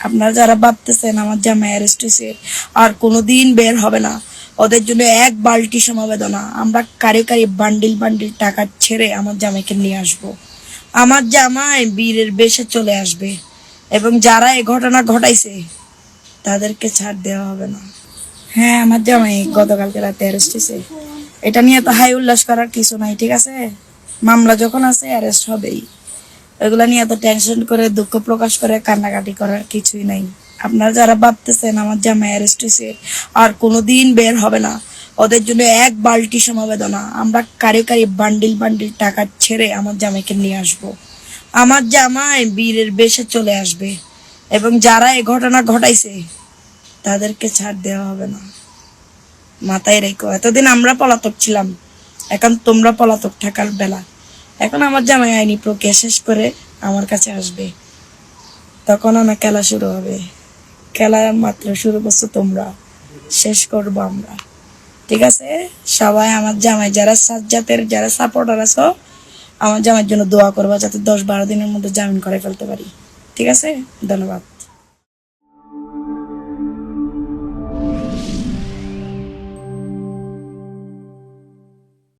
আপনারা যারা ভাবতেছেন আমার জামাই অ্যারেস্ট হয়েছে আর কোনোদিন বের হবে না, ওদের জন্য এক বালতি সমবেদনা। আমরা কারি কারি বান্ডিল বান্ডিল টাকা ছেড়ে আমার জামাইকে নিয়ে আসব। আমার জামাই বীরের বেশে চলে আসবে এবং যারা এই ঘটনা ঘটাইছে তাদেরকে ছাড় দেওয়া হবে না। হ্যাঁ, আমার জামাই গতকালকে রাতে অ্যারেস্ট হয়েছে। এটা নিয়ে তো হাই উল্লাস করার কিছু নাই, ঠিক আছে? মামলা যখন আছে অ্যারেস্ট হবেই। এগুলা নিয়ে এত টেনশন করে দুঃখ প্রকাশ করে কান্নাকাটি করার কিছুই নাই। আপনারা যারা ভাবতেছেন আমার জামাই অ্যারেস্ট হয়েছে আর কোনোদিন বের হবে না, ওদের জন্য এক বালতি সমবেদনা। আমরা কারি কারি বান্ডিল বান্ডিল টাকা ছেড়ে আমার জামাইকে নিয়ে আসব। আমার জামাই বীরের বেশে চলে আসবে এবং যারা এই ঘটনা ঘটাইছে তাদেরকে ছাড় দেওয়া হবে না। মাথায় রেখো, এতদিন আমরা পলাতক ছিলাম, এখন তোমরা পলাতক থাকার বেলা। এখন আমার জামাই আইনি প্রক্রিয়া শেষ করে আমার কাছে আসবে, তখন আমার খেলা শুরু হবে। খেলা মাত্র শুরু করছো তোমরা, শেষ করবো আমরা, ঠিক আছে? সবাই আমার জামাই যারা সাজ্জাতের যারা সাপোর্টার আছো, আমার জামাইয়ের জন্য দোয়া করবা যাতে 10-12 দিনের মধ্যে জামিন করে ফেলতে পারি, ঠিক আছে? ধন্যবাদ।